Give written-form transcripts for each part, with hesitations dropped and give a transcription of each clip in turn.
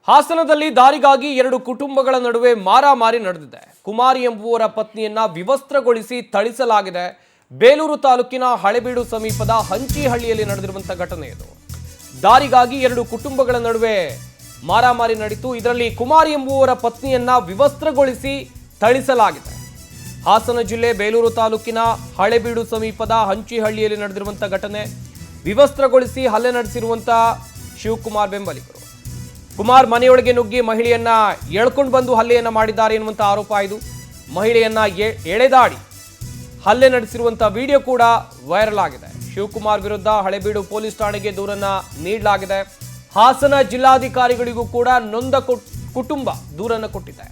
ಹಾಸನದಲ್ಲಿ ದಾರಿಗಾಗಿ ಎರಡು ಕುಟುಂಬಗಳ ನಡುವೆ ಮಾರಾಮಾರಿ ನಡೆದಿದೆ. ಕುಮಾರಿ ಎಂಬುವರ ಪತ್ನಿಯನ್ನ ವಿವಸ್ತ್ರಗೊಳಿಸಿ ಥಳಿಸಲಾಗಿದೆ. ಬೇಲೂರು ತಾಲೂಕಿನ ಹಳೆಬೀಡು ಸಮೀಪದ ಹಂಚಿಹಳ್ಳಿಯಲ್ಲಿ ನಡೆದಿರುವಂತಹ ಘಟನೆ ಇದು. ದಾರಿಗಾಗಿ ಎರಡು ಕುಟುಂಬಗಳ ನಡುವೆ ಮಾರಾಮಾರಿ ನಡೆಯಿತು. ಇದರಲ್ಲಿ ಕುಮಾರಿ ಎಂಬುವರ ಪತ್ನಿಯನ್ನ ವಿವಸ್ತ್ರಗೊಳಿಸಿ ಥಳಿಸಲಾಗಿದೆ. ಹಾಸನ ಜಿಲ್ಲೆ ಬೇಲೂರು ತಾಲೂಕಿನ ಹಳೆಬೀಡು ಸಮೀಪದ ಹಂಚಿಹಳ್ಳಿಯಲ್ಲಿ ನಡೆದಿರುವಂತಹ ಘಟನೆ. ವಿವಸ್ತ್ರಗೊಳಿಸಿ ಹಲ್ಲೆ ನಡೆಸಿರುವಂತಹ ಶಿವಕುಮಾರ್ ಬೆಂಬಲಿಗರು. ಕುಮಾರ್ ಮನೆಯೊಳಗೆ ನುಗ್ಗಿ ಮಹಿಳೆಯನ್ನ ಎಳ್ಕೊಂಡು ಬಂದು ಹಲ್ಲೆಯನ್ನ ಮಾಡಿದ್ದಾರೆ ಎನ್ನುವಂತ ಆರೋಪ ಇದು. ಮಹಿಳೆಯನ್ನ ಎಳೆದಾಡಿ ಹಲ್ಲೆ ನಡೆಸಿರುವಂತ ವಿಡಿಯೋ ಕೂಡ ವೈರಲ್ ಆಗಿದೆ. ಶಿವಕುಮಾರ್ ವಿರುದ್ಧ ಹಳೆಬೀಡು ಪೊಲೀಸ್ ಠಾಣೆಗೆ ದೂರನ್ನ ನೀಡಲಾಗಿದೆ. ಹಾಸನ ಜಿಲ್ಲಾಧಿಕಾರಿಗಳಿಗೂ ಕೂಡ ನೊಂದ ಕುಟುಂಬ ದೂರನ್ನ ಕೊಟ್ಟಿದೆ.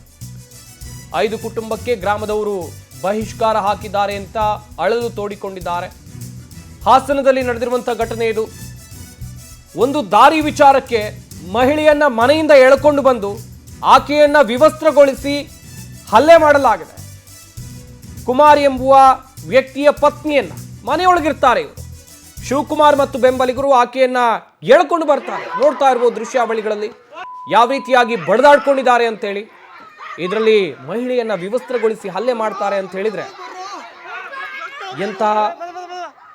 5 ಕುಟುಂಬಕ್ಕೆ ಗ್ರಾಮದವರು ಬಹಿಷ್ಕಾರ ಹಾಕಿದ್ದಾರೆ ಅಂತ ಅಳಲು ತೋಡಿಕೊಂಡಿದ್ದಾರೆ. ಹಾಸನದಲ್ಲಿ ನಡೆದಿರುವಂತಹ ಘಟನೆ ಇದು. ಒಂದು ದಾರಿ ವಿಚಾರಕ್ಕೆ ಮಹಿಳೆಯನ್ನ ಮನೆಯಿಂದ ಎಳ್ಕೊಂಡು ಬಂದು ಆಕೆಯನ್ನ ವಿವಸ್ತ್ರಗೊಳಿಸಿ ಹಲ್ಲೆ ಮಾಡಲಾಗಿದೆ. ಕುಮಾರ್ ಎಂಬುವ ವ್ಯಕ್ತಿಯ ಪತ್ನಿಯನ್ನ ಮನೆಯೊಳಗಿರ್ತಾರೆ ಇವರು. ಶಿವಕುಮಾರ್ ಮತ್ತು ಬೆಂಬಲಿಗರು ಆಕೆಯನ್ನ ಎಳ್ಕೊಂಡು ಬರ್ತಾರೆ. ನೋಡ್ತಾ ಇರ್ಬೋದು ದೃಶ್ಯಾವಳಿಗಳಲ್ಲಿ ಯಾವ ರೀತಿಯಾಗಿ ಬಡದಾಡ್ಕೊಂಡಿದ್ದಾರೆ ಅಂತೇಳಿ. ಇದರಲ್ಲಿ ಮಹಿಳೆಯನ್ನ ವಿವಸ್ತ್ರಗೊಳಿಸಿ ಹಲ್ಲೆ ಮಾಡ್ತಾರೆ ಅಂತ ಹೇಳಿದ್ರೆ ಎಂತಹ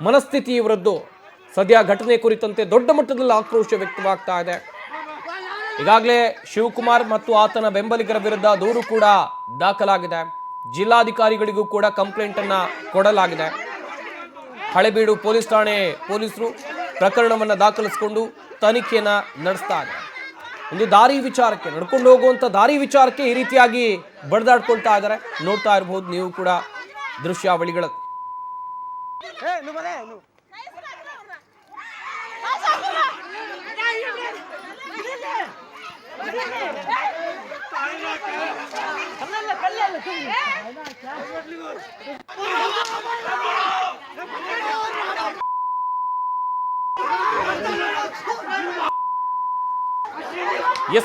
ಮನಸ್ಥಿತಿ ಇವರದ್ದು. ಸದ್ಯ ಘಟನೆ ಕುರಿತಂತೆ ದೊಡ್ಡ ಮಟ್ಟದಲ್ಲಿ ಆಕ್ರೋಶ ವ್ಯಕ್ತವಾಗ್ತಾ ಇದೆ. ಈಗಾಗಲೇ ಶಿವಕುಮಾರ್ ಮತ್ತು ಆತನ ಬೆಂಬಲಿಗರ ವಿರುದ್ಧ ದೂರು ಕೂಡ ದಾಖಲಾಗಿದೆ. ಜಿಲ್ಲಾಧಿಕಾರಿಗಳಿಗೂ ಕೂಡ ಕಂಪ್ಲೇಂಟ್ ಅನ್ನ ಕೊಡಲಾಗಿದೆ. ಹಳೆಬೀಡು ಪೊಲೀಸ್ ಠಾಣೆ ಪೊಲೀಸರು ಪ್ರಕರಣವನ್ನು ದಾಖಲಿಸಿಕೊಂಡು ತನಿಖೆಯನ್ನ ನಡೆಸ್ತಾ ಇದ್ದಾರೆ. ಒಂದು ದಾರಿ ವಿಚಾರಕ್ಕೆ, ನಡ್ಕೊಂಡು ಹೋಗುವಂತ ದಾರಿ ವಿಚಾರಕ್ಕೆ ಈ ರೀತಿಯಾಗಿ ಬಡ್ದಾಡ್ಕೊಳ್ತಾ ಇದ್ದಾರೆ. ನೋಡ್ತಾ ಇರಬಹುದು ನೀವು ಕೂಡ ದೃಶ್ಯಾವಳಿಗಳಲ್ಲಿ.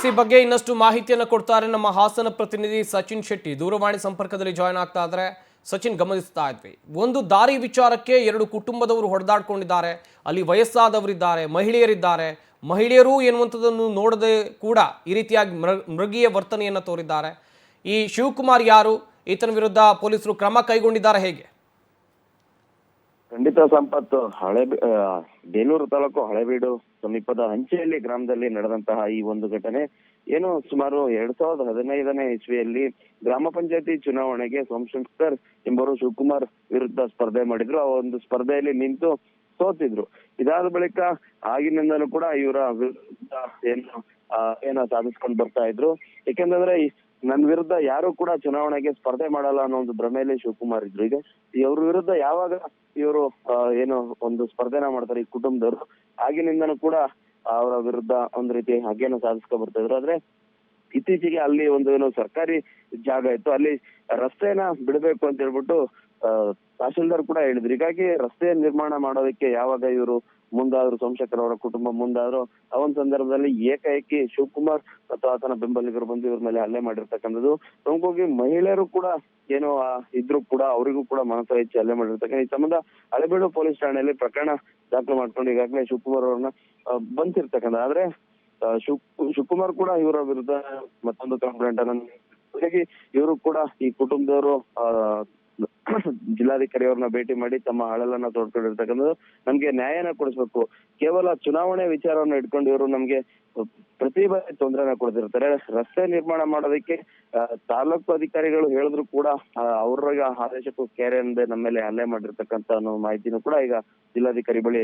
ಈ ಬಗ್ಗೆ ಇನ್ನಷ್ಟು ಮಾಹಿತಿಯನ್ನು ಕೊಡ್ತಾರೆ ನಮ್ಮ ಹಾಸನ ಪ್ರತಿನಿಧಿ ಸಚಿನ್ ಶೆಟ್ಟಿ. ದೂರವಾಣಿ ಸಂಪರ್ಕದಲ್ಲಿ ಜಾಯ್ನ್ ಆಗ್ತಾ ಇದ್ದಾರೆ. ಸಚಿನ್, ಗಮನಿಸ್ತಾ ಇದ್ವಿ, ಒಂದು ದಾರಿ ವಿಚಾರಕ್ಕೆ ಎರಡು ಕುಟುಂಬದವರು ಹೊಡೆದಾಡ್ಕೊಂಡಿದ್ದಾರೆ. ಅಲ್ಲಿ ವಯಸ್ಸಾದವರಿದ್ದಾರೆ, ಮಹಿಳೆಯರಿದ್ದಾರೆ. ಮಹಿಳೆಯರು ಎನ್ನುವಂಥದ್ದನ್ನು ನೋಡದೆ ಕೂಡ ಈ ರೀತಿಯಾಗಿ ಮೃಗೀಯ ವರ್ತನೆಯನ್ನು ತೋರಿದ್ದಾರೆ. ಈ ಶಿವಕುಮಾರ್ ಯಾರು? ಈತನ ವಿರುದ್ಧ ಪೊಲೀಸರು ಕ್ರಮ ಕೈಗೊಂಡಿದ್ದಾರೆ ಹೇಗೆ? ಖಂಡಿತ ಸಂಪತ್ತು. ಬೇಲೂರು ತಾಲೂಕು ಹಳೆಬೀಡು ಸಮೀಪದ ಹಂಚಿಹಳ್ಳಿ ಗ್ರಾಮದಲ್ಲಿ ನಡೆದಂತಹ ಈ ಒಂದು ಘಟನೆ ಏನು ಸುಮಾರು 2015ನೇ ಇಸ್ವಿಯಲ್ಲಿ ಗ್ರಾಮ ಪಂಚಾಯತಿ ಚುನಾವಣೆಗೆ ಸೋಮಶಂಕರ್ ಎಂಬುವರು ಶಿವಕುಮಾರ್ ವಿರುದ್ಧ ಸ್ಪರ್ಧೆ ಮಾಡಿದ್ರು. ಆ ಒಂದು ಸ್ಪರ್ಧೆಯಲ್ಲಿ ನಿಂತು ಸೋತಿದ್ರು. ಇದಾದ ಬಳಿಕ ಆಗಿನಿಂದಲೂ ಕೂಡ ಇವರ ವಿರುದ್ಧ ಏನೋ ಸಾಧಿಸ್ಕೊಂಡು ಬರ್ತಾ ಇದ್ರು. ಯಾಕೆಂದ್ರೆ ನನ್ನ ವಿರುದ್ಧ ಯಾರು ಕೂಡ ಚುನಾವಣೆಗೆ ಸ್ಪರ್ಧೆ ಮಾಡಲ್ಲ ಅನ್ನೋ ಒಂದು ಭ್ರಮೆಯಲ್ಲಿ ಶಿವಕುಮಾರ್ ಇದ್ರು. ಈಗ ಇವ್ರ ವಿರುದ್ಧ ಯಾವಾಗ ಇವರು ಏನು ಒಂದು ಸ್ಪರ್ಧೆನ ಮಾಡ್ತಾರೆ ಈ ಕುಟುಂಬದವರು, ಆಗಿನಿಂದನೂ ಕೂಡ ಅವರ ವಿರುದ್ಧ ಒಂದ್ ರೀತಿ ಹಾಗೇನೋ ಸಾಧಿಸ್ಕೊ ಬರ್ತಾ ಇದ್ರು. ಆದ್ರೆ ಇತ್ತೀಚೆಗೆ ಅಲ್ಲಿ ಒಂದು ಏನು ಸರ್ಕಾರಿ ಜಾಗ ಇತ್ತು, ಅಲ್ಲಿ ರಸ್ತೆನ ಬಿಡಬೇಕು ಅಂತ ಹೇಳ್ಬಿಟ್ಟು ತಹಶೀಲ್ದಾರ್ ಕೂಡ ಹೇಳಿದ್ರು. ಹೀಗಾಗಿ ರಸ್ತೆ ನಿರ್ಮಾಣ ಮಾಡೋದಕ್ಕೆ ಯಾವಾಗ ಇವರು ಮುಂದಾದ್ರು, ಸೋಮಶೇಖರ್ ಅವರ ಕುಟುಂಬ ಮುಂದಾದ್ರು, ಆ ಒಂದು ಸಂದರ್ಭದಲ್ಲಿ ಏಕಾಏಕಿ ಶಿವಕುಮಾರ್ ಮತ್ತು ಆತನ ಬೆಂಬಲಿಗರು ಬಂದು ಇವ್ರ ಮೇಲೆ ಹಲ್ಲೆ ಮಾಡಿರ್ತಕ್ಕಂಥದ್ದು. ಪ್ರಮುಖವಾಗಿ ಮಹಿಳೆಯರು ಕೂಡ ಏನೋ ಇದ್ರು ಕೂಡ ಅವರಿಗೂ ಕೂಡ ಮನಸ್ಸು ಹೆಚ್ಚಿ ಹಲ್ಲೆ ಮಾಡಿರ್ತಕ್ಕಂಥ ಈ ಸಂಬಂಧ ಹಳೆಬೀಡು ಪೊಲೀಸ್ ಠಾಣೆಯಲ್ಲಿ ಪ್ರಕರಣ ದಾಖಲು ಮಾಡ್ಕೊಂಡು ಈಗಾಗಲೇ ಶಿವಕುಮಾರ್ ಅವ್ರನ್ನ ಬಂದಿರ್ತಕ್ಕಂಥ. ಆದ್ರೆ ಶಿವಕುಮಾರ್ ಕೂಡ ಇವರ ವಿರುದ್ಧ ಮತ್ತೊಂದು ಕಂಪ್ಲೇಂಟ್ ಅನ್ನ ಇವರು ಕೂಡ ಈ ಕುಟುಂಬದವರು ಜಿಲ್ಲಾಧಿಕಾರಿ ಅವ್ರನ್ನ ಭೇಟಿ ಮಾಡಿ ತಮ್ಮ ಅಳಲನ್ನ ತೋಡ್ಕೊಂಡಿರ್ತಕ್ಕಂಥದ್ದು. ನಮ್ಗೆ ನ್ಯಾಯನ ಕೊಡಿಸ್ಬೇಕು, ಕೇವಲ ಚುನಾವಣೆ ವಿಚಾರವನ್ನ ಇಟ್ಕೊಂಡು ಇವರು ನಮ್ಗೆ ಪ್ರತಿ ಬಾರಿ ತೊಂದರೆನ ಕೊಡ್ತಿರ್ತಾರೆ. ರಸ್ತೆ ನಿರ್ಮಾಣ ಮಾಡೋದಕ್ಕೆ ತಾಲೂಕು ಅಧಿಕಾರಿಗಳು ಹೇಳಿದ್ರು ಕೂಡ ಅವ್ರ ಆದೇಶಕ್ಕೂ ಕೇರೆ ಅಂದೆ ನಮ್ಮ ಮೇಲೆ ಹಲ್ಲೆ ಮಾಡಿರ್ತಕ್ಕಂಥ ಅನ್ನೋ ಮಾಹಿತಿನೂ ಕೂಡ ಈಗ ಜಿಲ್ಲಾಧಿಕಾರಿ ಬಳಿ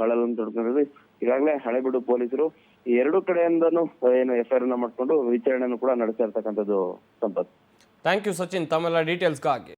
ಅಳಲನ್ನು ತೊಡ್ಕೊಂಡಿರೋದು. ಈಗಾಗಲೇ ಹಳೆಬೀಡು ಪೊಲೀಸರು ಈ ಎರಡೂ ಕಡೆಯಿಂದನೂ ಏನು FIR ನ ಮಾಡ್ಕೊಂಡು ವಿಚಾರಣೆಯನ್ನು ಕೂಡ ನಡೆಸ್ತಾ ಇರ್ತಕ್ಕಂಥದ್ದು ಸಂಪತ್. ಥ್ಯಾಂಕ್ ಯು ಸಚಿನ್, ತಮ್ಮೆಲ್ಲ ಡೀಟೇಲ್ಸ್ಗಾಗಿ.